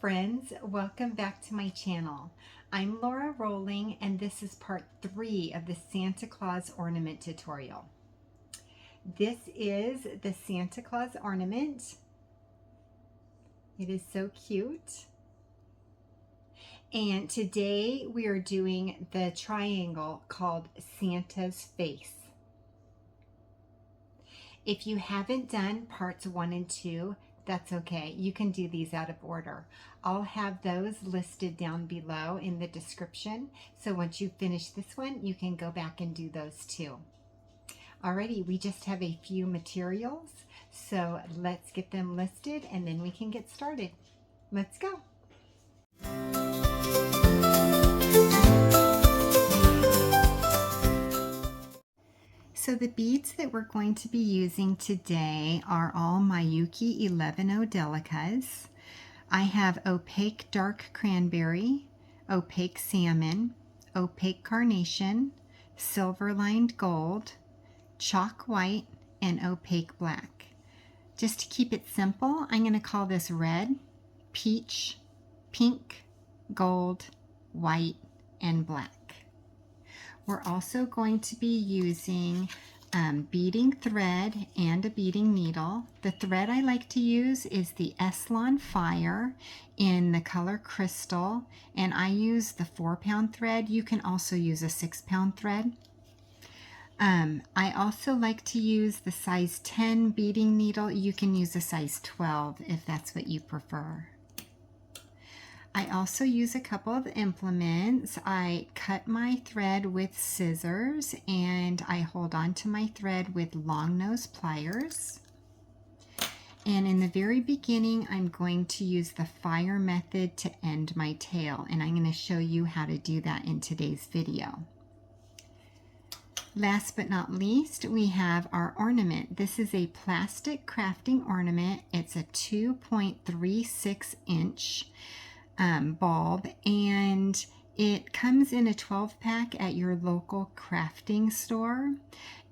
friends, welcome back to my channel. I'm Lora Rolling and this is part 3 of the Santa Claus ornament tutorial. This is the Santa Claus ornament. It is so cute. And today we are doing the triangle called Santa's face. If you haven't done parts 1 and 2, that's okay. You can do these out of order. I'll have those listed down below in the description. So once you finish this one, you can go back and do those too. Alrighty, we just have a few materials. So let's get them listed and then we can get started. Let's go. So the beads that we're going to be using today are all Miyuki Delicas. I have opaque dark cranberry, opaque salmon, opaque carnation, silver lined gold, chalk white, and opaque black. Just to keep it simple, I'm going to call this red, peach, pink, gold, white, and black. We're also going to be using beading thread and a beading needle. The thread I like to use is the Eslon Fire in the color Crystal, and I use the 4-pound thread. You can also use a 6-pound thread. I also like to use the size 10 beading needle. You can use a size 12 if that's what you prefer. I also use a couple of implements. I cut my thread with scissors and I hold on to my thread with long nose pliers. And in the very beginning, I'm going to use the fire method to end my tail, and I'm going to show you how to do that in today's video. Last but not least, we have our ornament. This is a plastic crafting ornament. It's a 2.36 inch bulb, and it comes in a 12-pack at your local crafting store.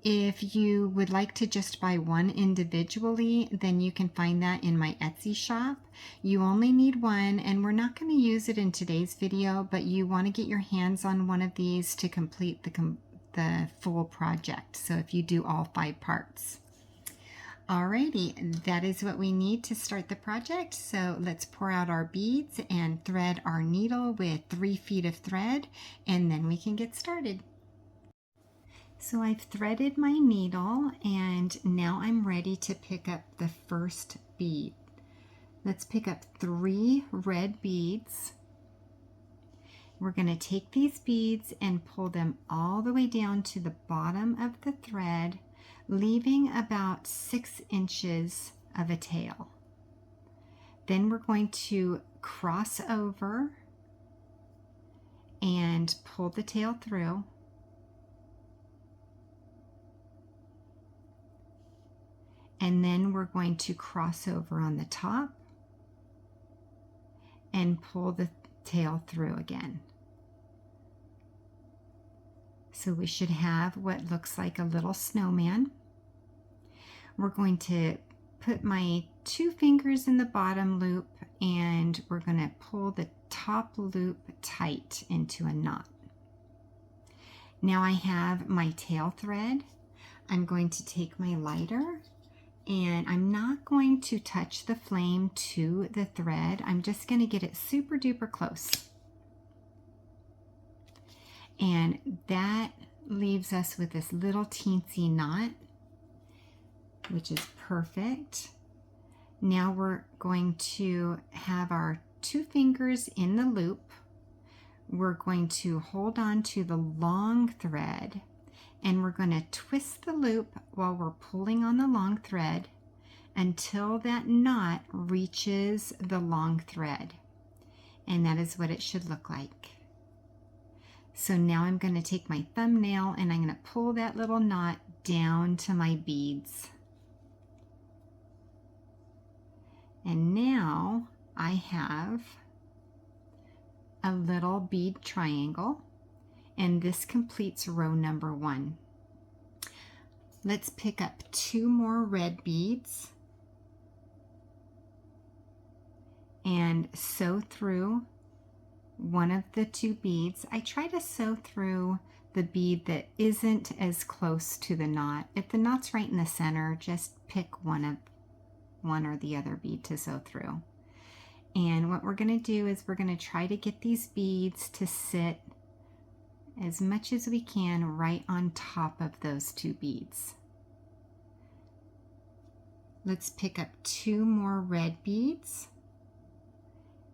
If you would like to just buy one individually, then you can find that in my Etsy shop. You only need one, and we're not going to use it in today's video, but you want to get your hands on one of these to complete the full project. So if you do all 5 parts. Alrighty, that is what we need to start the project. So let's pour out our beads and thread our needle with 3 feet of thread, and then we can get started. So I've threaded my needle and now I'm ready to pick up the first bead. Let's pick up 3 red beads. We're going to take these beads and pull them all the way down to the bottom of the thread, leaving about 6 inches of a tail. Then we're going to cross over and pull the tail through. And then we're going to cross over on the top and pull the tail through again. So we should have what looks like a little snowman. We're going to put my 2 fingers in the bottom loop and we're going to pull the top loop tight into a knot. Now I have my tail thread. I'm going to take my lighter and I'm not going to touch the flame to the thread. I'm just going to get it super duper close. And that leaves us with this little teensy knot, which is perfect. Now we're going to have our 2 fingers in the loop. We're going to hold on to the long thread and we're going to twist the loop while we're pulling on the long thread until that knot reaches the long thread. And that is what it should look like. So now I'm going to take my thumbnail and I'm going to pull that little knot down to my beads. And now I have a little bead triangle, and this completes row number 1. Let's pick up 2 more red beads and and sew through one of the two beads. I try to sew through the bead that isn't as close to the knot. If the knot's right in the center, just pick one or the other bead to sew through. And what we're going to do is we're going to try to get these beads to sit as much as we can right on top of those two beads. Let's pick up 2 more red beads,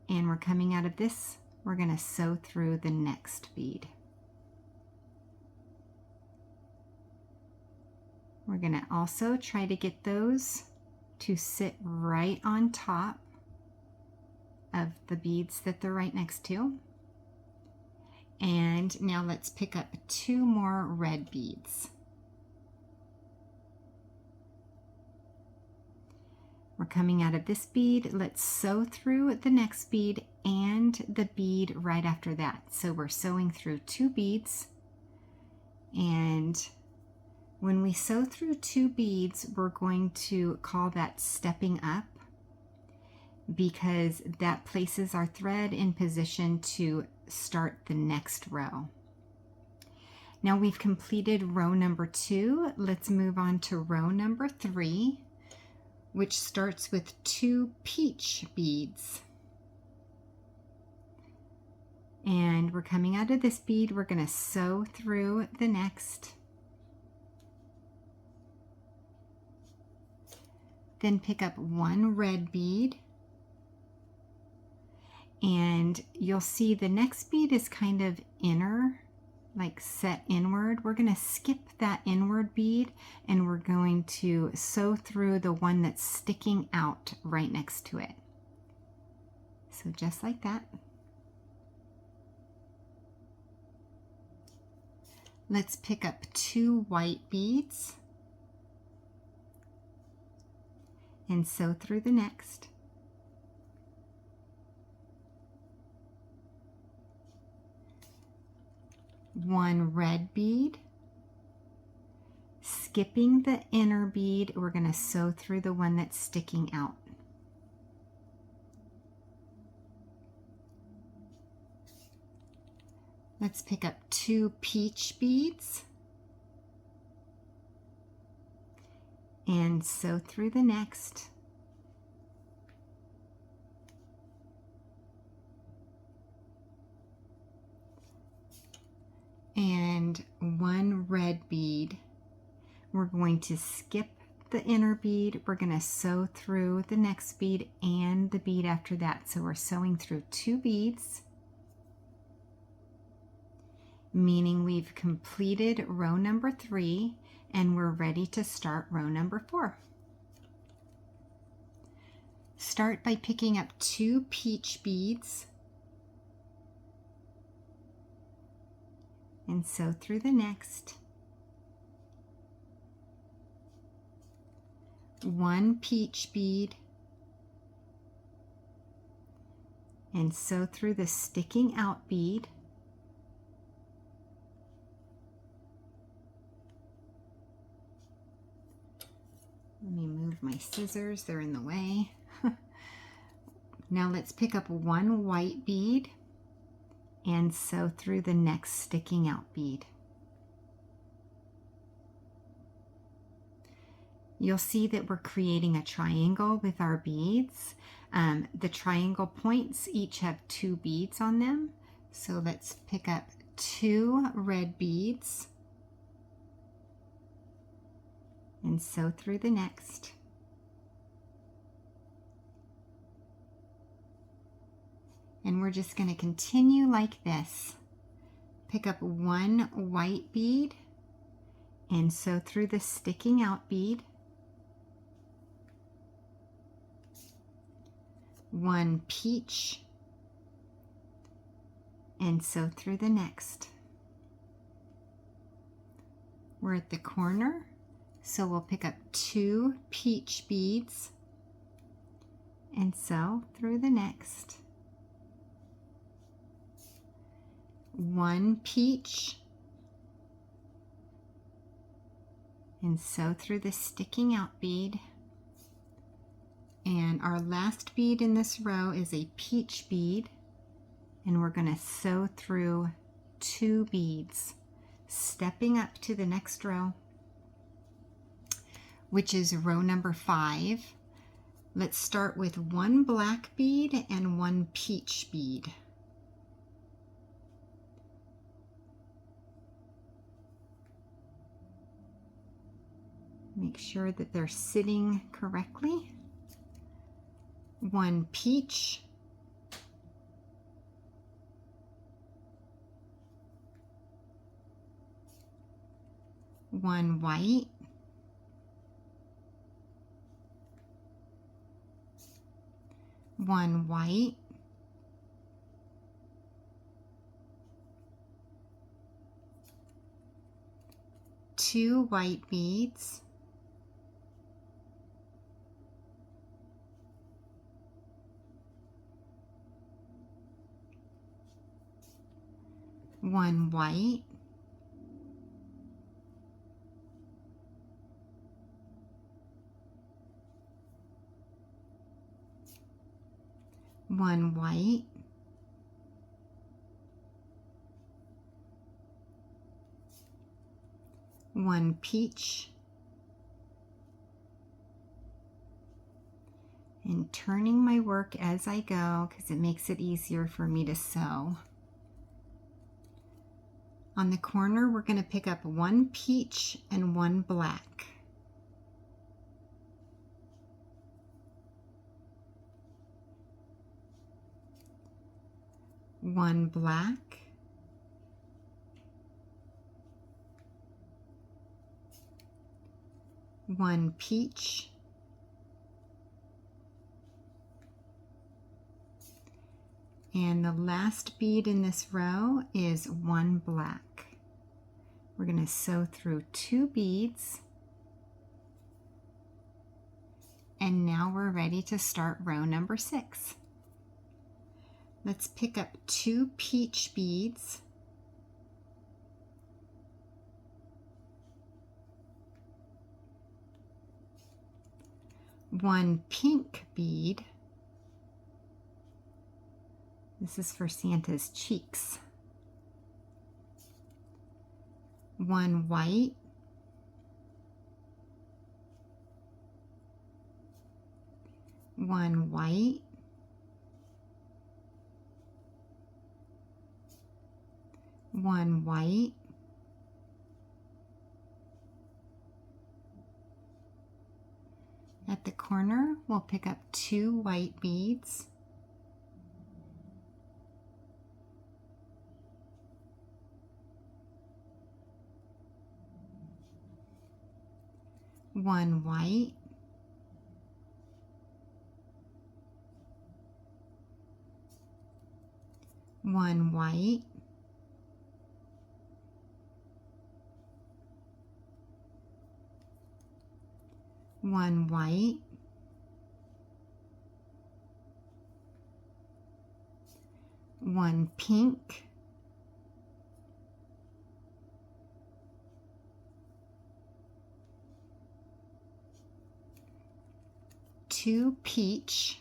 and we're coming out of this, we're going to sew through the next bead. We're going to also try to get those to sit right on top of the beads that they're right next to. And now let's pick up 2 more red beads. We're coming out of this bead. Let's sew through the next bead and the bead right after that. So we're sewing through 2 beads, and when we sew through 2 beads, we're going to call that stepping up, because that places our thread in position to start the next row. Now we've completed row number 2. Let's move on to row number 3, which starts with 2 peach beads. And we're coming out of this bead, we're going to sew through the next. Then pick up 1 red bead, and you'll see the next bead is kind of inner, like set inward. We're going to skip that inward bead, and we're going to sew through the one that's sticking out right next to it. So just like that. Let's pick up 2 white beads and sew through the next. One red bead, skipping the inner bead, we're going to sew through the one that's sticking out. Let's pick up 2 peach beads and sew through the next. And 1 red bead. We're going to skip the inner bead. We're going to sew through the next bead and the bead after that. So we're sewing through 2 beads, meaning we've completed row number 3 and we're ready to start row number 4. Start by picking up 2 peach beads and sew through the next. 1 peach bead and sew through the sticking out bead. Let me move my scissors, they're in the way. Now let's pick up 1 white bead and sew through the next sticking out bead. You'll see that we're creating a triangle with our beads. The triangle points each have 2 beads on them. So let's pick up 2 red beads and sew through the next. And we're just going to continue like this. Pick up 1 white bead and sew through the sticking out bead. 1 peach and sew through the next. We're at the corner, so we'll pick up 2 peach beads and sew through the next. 1 peach and sew through the sticking out bead. And our last bead in this row is a peach bead, and we're going to sew through 2 beads, stepping up to the next row, which is row number 5. Let's start with 1 black bead and 1 peach bead. Make sure that they're sitting correctly. 1 peach, 1 white, 1 white, 2 white beads, 1 white, 1 white, 1 peach, and turning my work as I go because it makes it easier for me to sew. On the corner, we're going to pick up 1 peach and 1 black. One black, 1 peach, and the last bead in this row is 1 black. We're going to sew through 2 beads, and now we're ready to start row number 6. Let's pick up 2 peach beads, one pink bead. This is for Santa's cheeks. 1 white, 1 white, 1 white, at the corner we'll pick up 2 white beads, one white, 1 white, 1 white, 1 pink, 2 peach,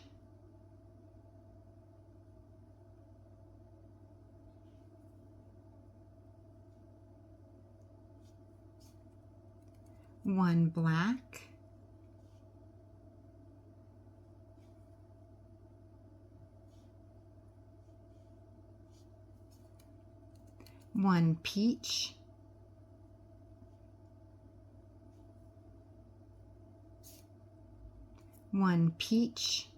1 black, 1 peach, 1 peach,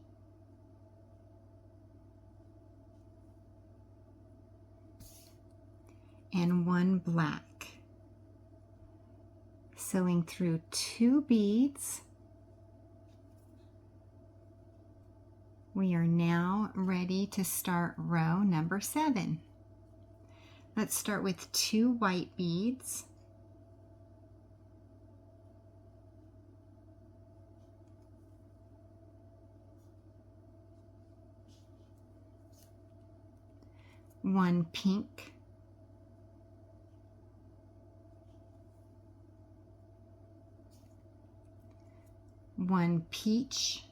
and 1 black. Sewing through 2 beads. We are now ready to start row number 7. Let's start with 2 white beads, one pink, 1 peach,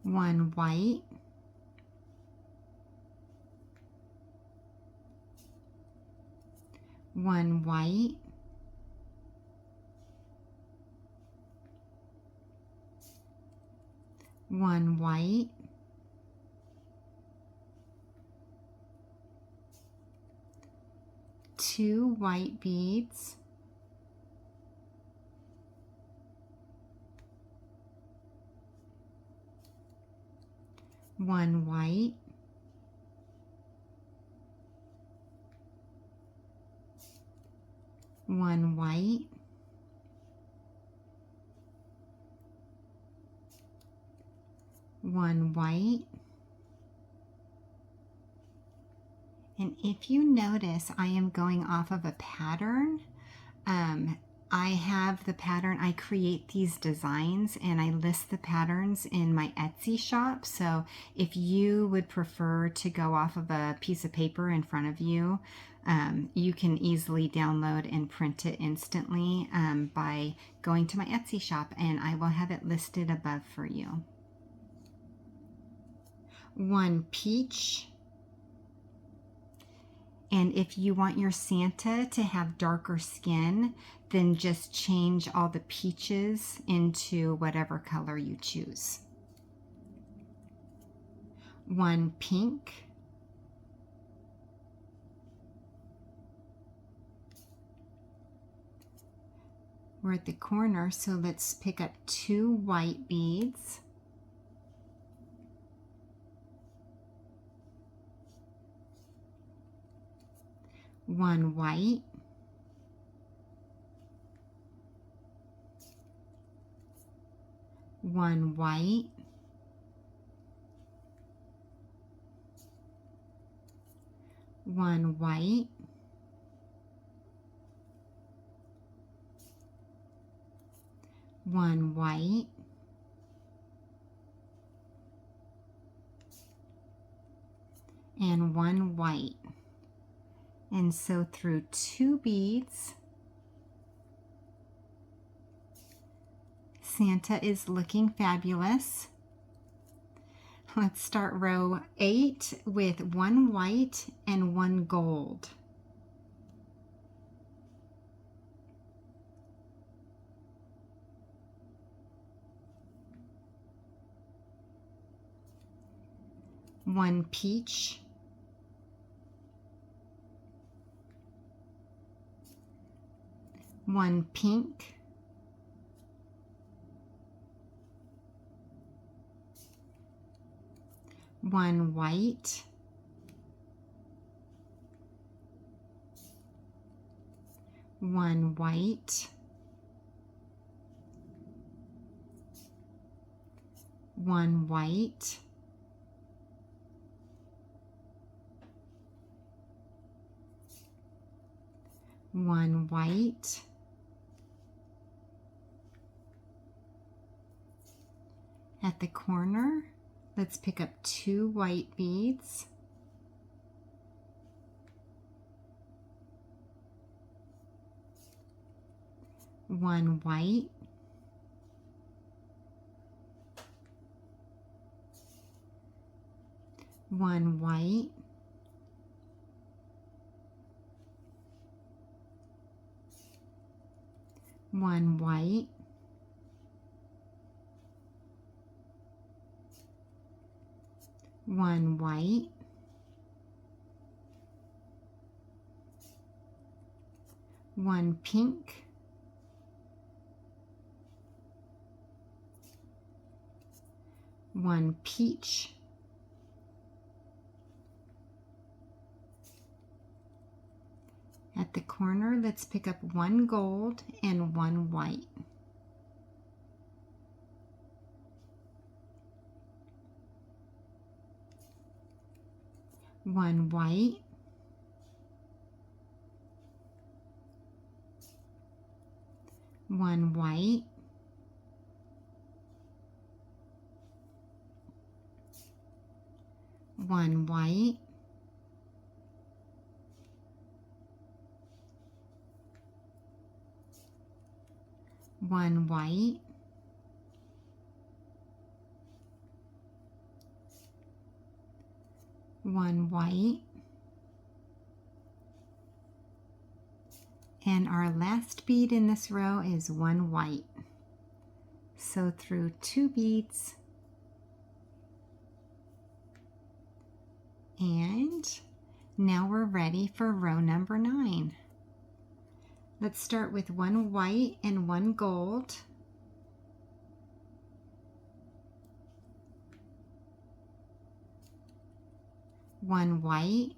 1 white, 1 white, 1 white, 2 white beads, 1 white, 1 white, 1 white. And if you notice, I am going off of a pattern. I have the pattern, I create these designs and I list the patterns in my Etsy shop. So if you would prefer to go off of a piece of paper in front of you, you can easily download and print it instantly by going to my Etsy shop, and I will have it listed above for you. 1 peach. And if you want your Santa to have darker skin, then just change all the peaches into whatever color you choose. 1 pink. 'We're at the corner, so let's pick up 2 white beads. 1 white, 1 white, 1 white, 1 white, and 1 white. And sew through 2 beads. Santa is looking fabulous. Let's start row 8 with 1 white and 1 gold. One peach, 1 pink, 1 white, 1 white, 1 white, 1 white, at the corner, let's pick up 2 white beads, one white, one white, one white, one white, one pink, one peach, at the corner, let's pick up 1 gold and 1 white. One white, one white, one white, one white, 1 white, and our last bead in this row is 1 white. So through 2 beads, and now we're ready for row number 9. Let's start with 1 white and 1 gold. One white,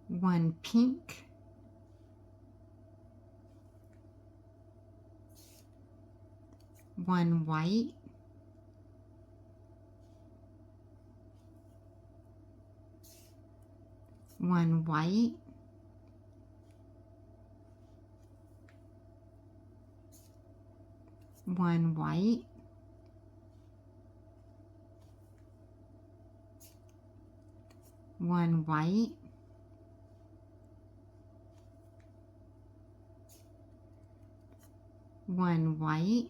one pink, one white, one white, one white, one white, one white.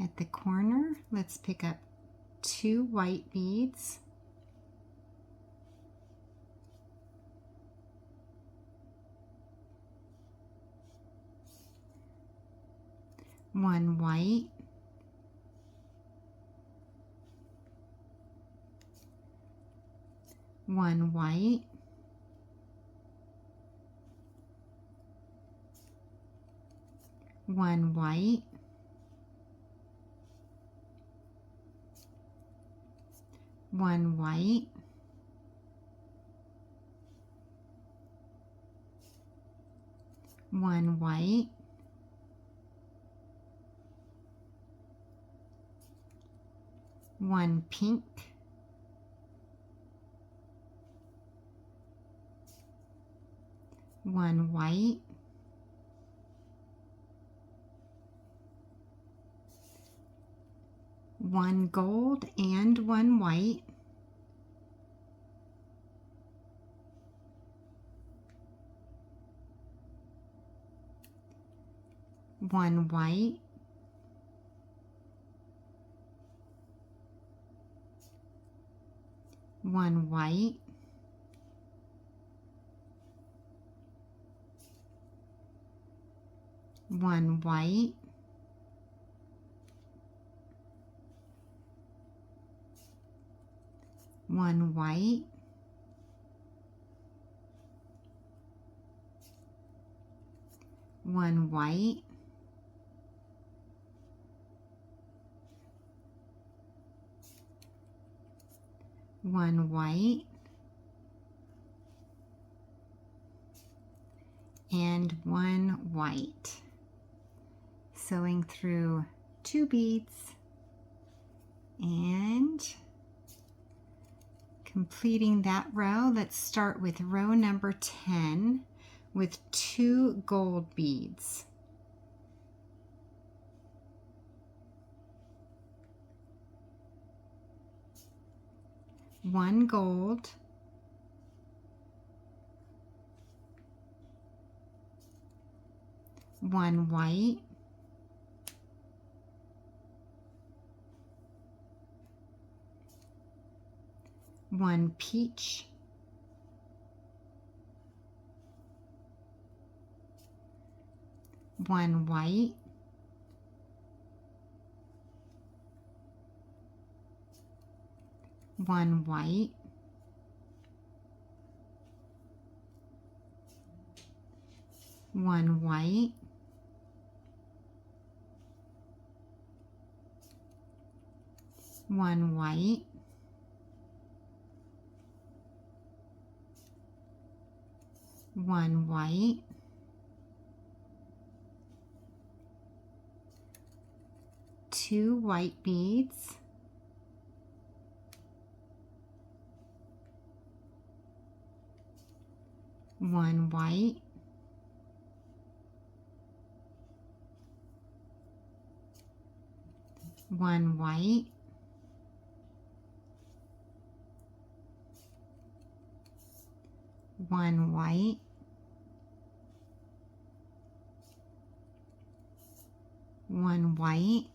At the corner, let's pick up 2 white beads. One white, one white, one white, one white, one white, one pink, one white, one gold and one white, one white, one white, one white, one white, one white, one white, and one white. Sewing through 2 beads and completing that row. Let's start with row number 10 with 2 gold beads. One gold, one white, one peach, one white, one white, one white, one white, one white, two white beads, one white, one white, one white, 1 white,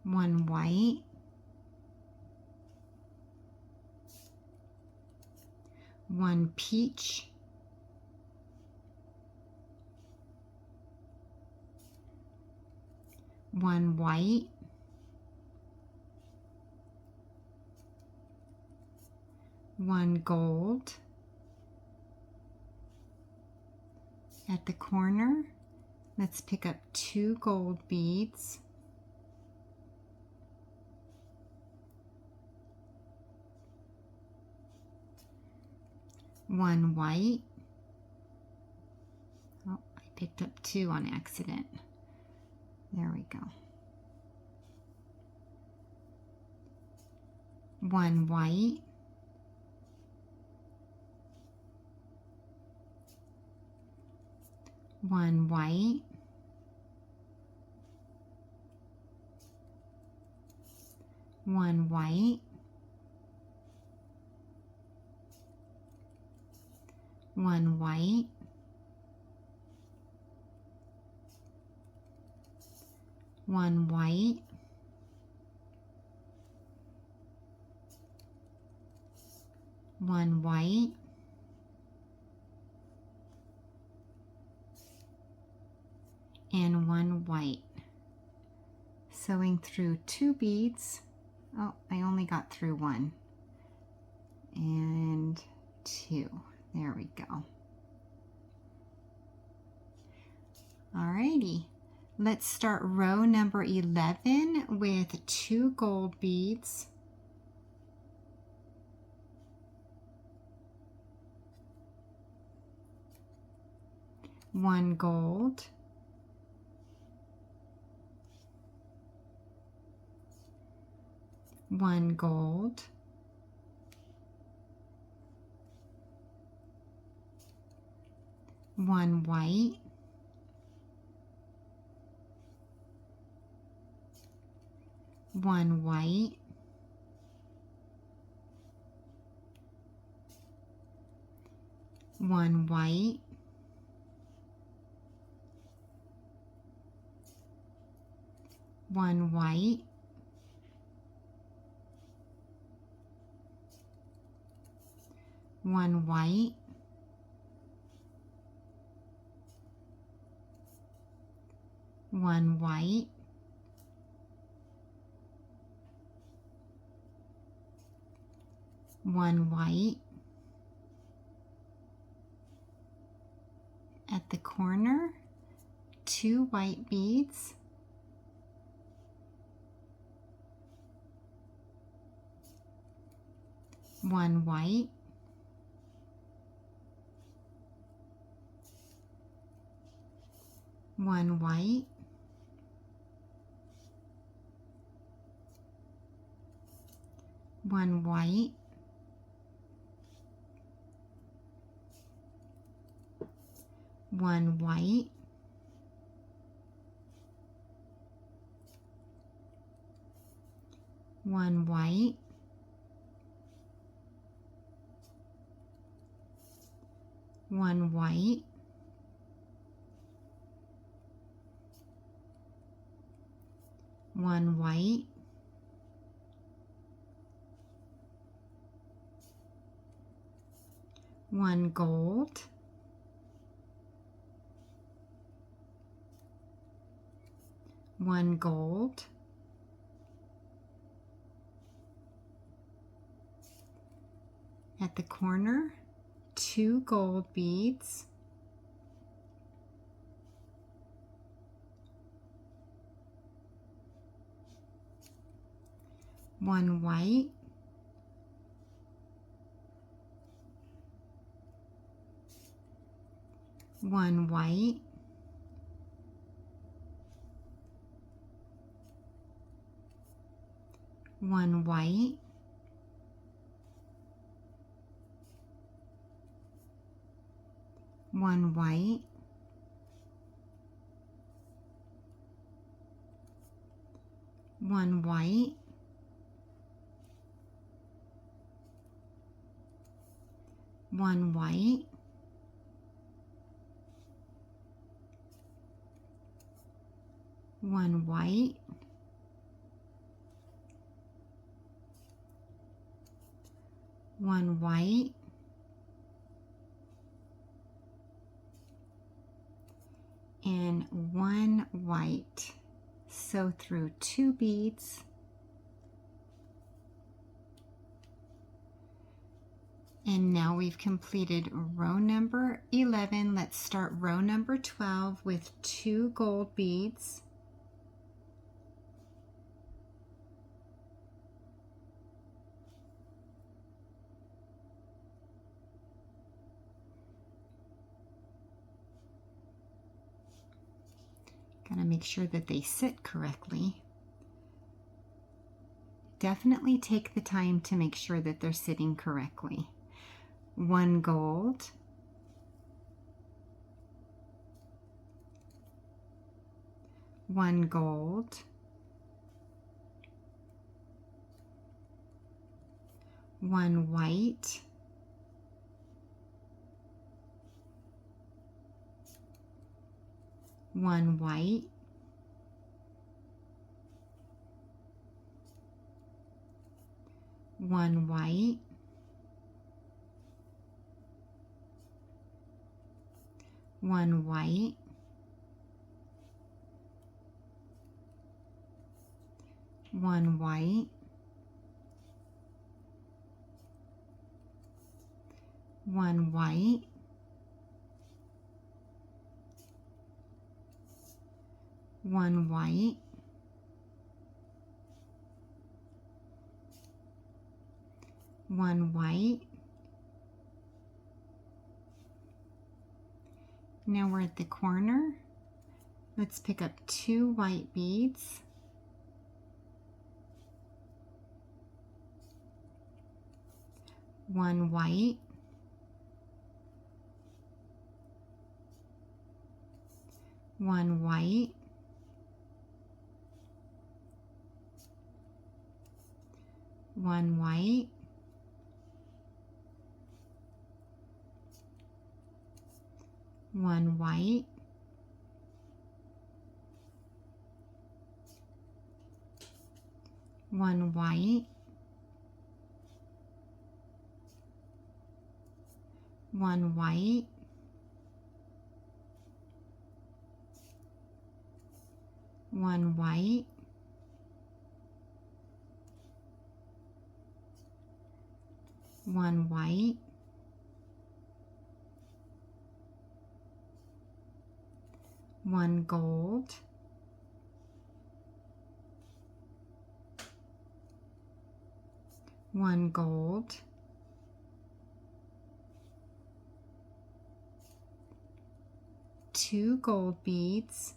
1 white, 1 peach, 1 white, 1 gold. At the corner, let's pick up 2 gold beads, 1 white. Oh, I picked up 2 on accident. There we go. 1 white, 1 white, 1 white, 1 white, 1 white, 1 white, and 1 white. Sewing through 2 beads. Oh, I only got through 1 and 2. There we go. Alrighty, let's start row number 11 with 2 gold beads, 1 gold, 1 gold, 1 white, 1 white, 1 white, 1 white, 1 white, 1 white, 1 white. At the corner, 2 white beads, 1 white, 1 white, 1 white, 1 white, 1 white, 1 white, 1 white, 1 gold, 1 gold, 'At the corner, 2 gold beads, 1 white, 1 white, 1 white, 1 white, 1 white, 1 white, 1 white, 1 white, and 1 white. Sew through 2 beads, and now we've completed row number 11. Let's start row number 12 with 2 gold beads. Gotta make sure that they sit correctly. Definitely take the time to make sure that they're sitting correctly. 1 gold, 1 gold, 1 white, 1 white, 1 white, 1 white, 1 white, 1 white, 1 white, 1 white. Now we're at the corner. Let's pick up 2 white beads. One white, one white, one white, one white, one white, one white, one white, one white, one gold, one gold, two gold beads,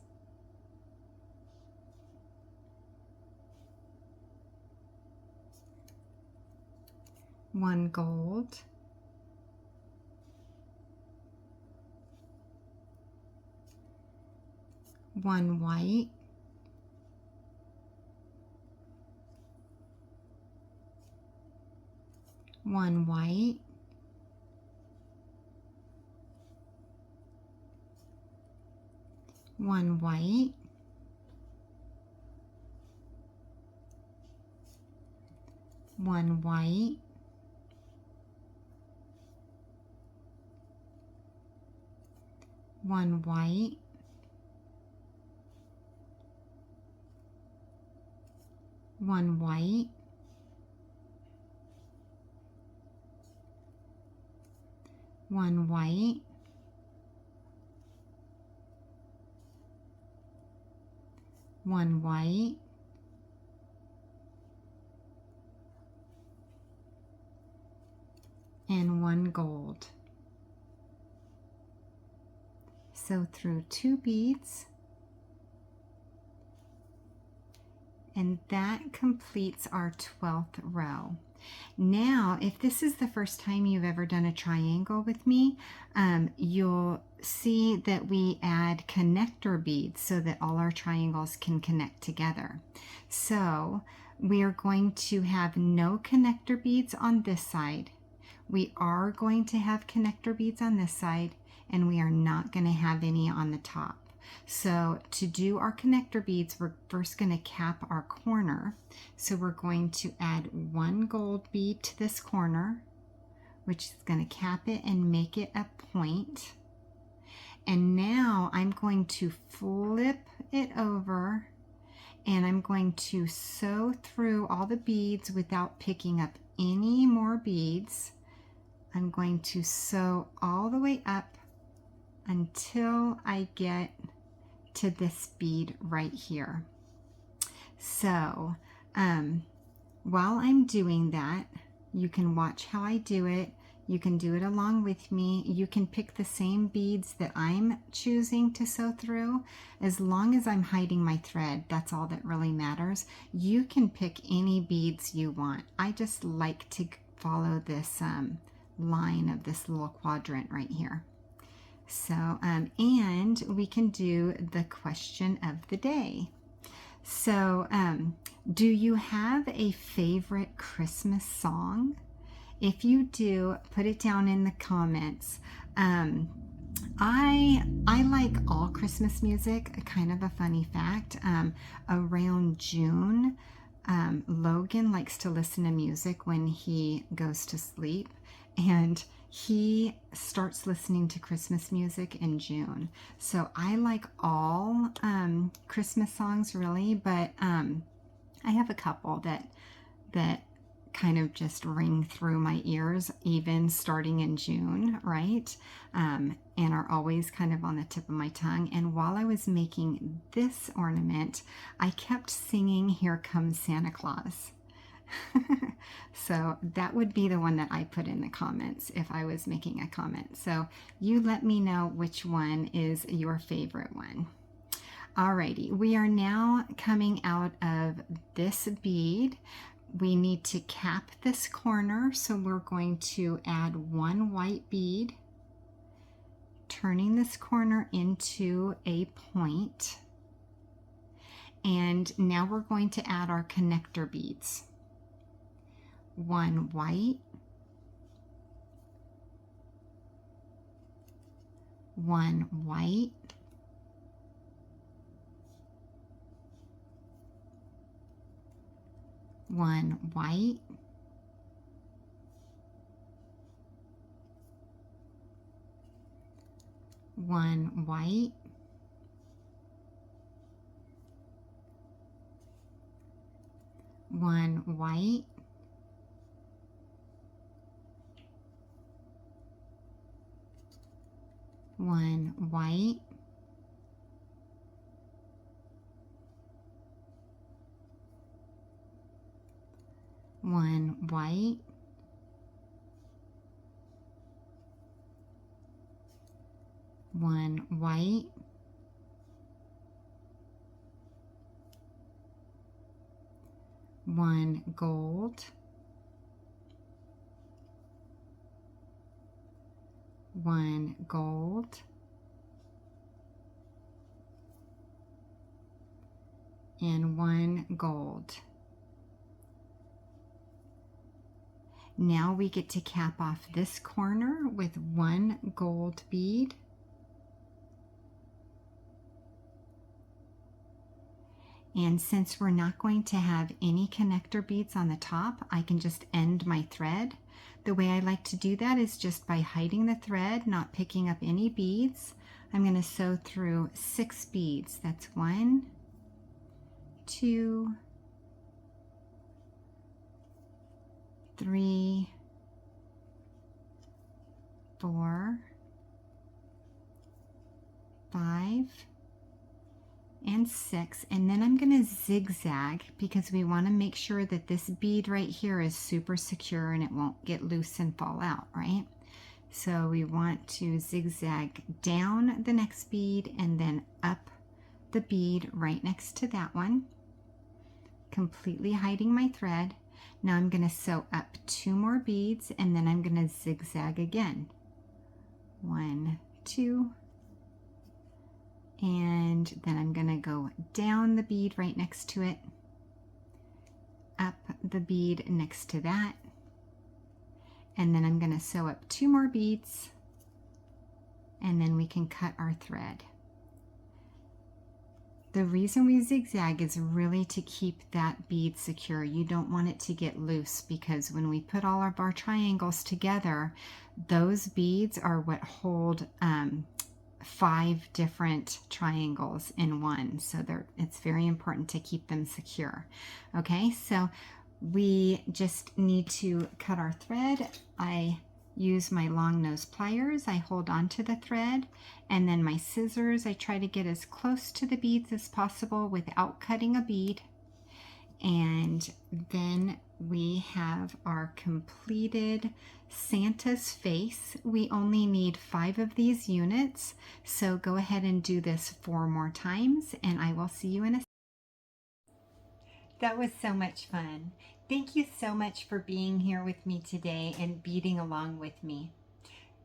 one gold, one white, one white, one white, one white, one white, one white, one white, one white, and one gold. Sew through two beads, and that completes our 12th row. Now, if this is the first time you've ever done a triangle with me, you'll see that we add connector beads so that all our triangles can connect together. So we are going to have no connector beads on this side. We are going to have connector beads on this side, and we are not going to have any on the top. So to do our connector beads, we're first going to cap our corner. So we're going to add one gold bead to this corner, which is going to cap it and make it a point. And now I'm going to flip it over and I'm going to sew through all the beads without picking up any more beads. I'm going to sew all the way up until I get to this bead right here. So while I'm doing that, you can watch how I do it. You can do it along with me. You can pick the same beads that I'm choosing to sew through. As long as I'm hiding my thread, that's all that really matters. You can pick any beads you want. I just like to follow this line of this little quadrant right here. So, and we can do the question of the day. So, do you have a favorite Christmas song? If you do, put it down in the comments. I like all Christmas music. Kind of a funny fact. Around June, Logan likes to listen to music when he goes to sleep, and he starts listening to Christmas music in June. So I like all Christmas songs really, but I have a couple that kind of just ring through my ears, even starting in June, right? And are always kind of on the tip of my tongue. And while I was making this ornament, I kept singing "Here Comes Santa Claus." So that would be the one that I put in the comments if I was making a comment. So you let me know which one is your favorite one. Alrighty, we are now coming out of this bead. We need to cap this corner, so we're going to add one white bead, turning this corner into a point. And now we're going to add our connector beads. One white, one white, one white, one white, one white, one white, one white, one white, one gold, one gold, and one gold. Now we get to cap off this corner with one gold bead. And since we're not going to have any connector beads on the top, I can just end my thread. The way I like to do that is just by hiding the thread, not picking up any beads. I'm going to sew through 6 beads. That's 1, 2, 3, 4, 5, and 6, and then I'm going to zigzag because we want to make sure that this bead right here is super secure and it won't get loose and fall out, right? So we want to zigzag down the next bead and then up the bead right next to that one, completely hiding my thread. Now I'm going to sew up 2 more beads and then I'm going to zigzag again. 1, 2, and then I'm going to go down the bead right next to it, up the bead next to that, and then I'm going to sew up 2 more beads, and then we can cut our thread. The reason we zigzag is really to keep that bead secure. You don't want it to get loose, because when we put all of our triangles together, those beads are what hold 5 different triangles in one. So it's very important to keep them secure. Okay, so we just need to cut our thread. I use my long nose pliers, I hold on to the thread, and then my scissors, I try to get as close to the beads as possible without cutting a bead. And then we have our completed Santa's face. We only need 5 of these units, so go ahead and do this 4 more times, and I will see you in a second. That was so much fun. Thank you so much for being here with me today and beading along with me.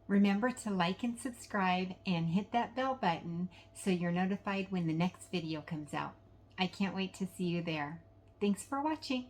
Remember to like and subscribe and hit that bell button so you're notified when the next video comes out. I can't wait to see you there. Thanks for watching.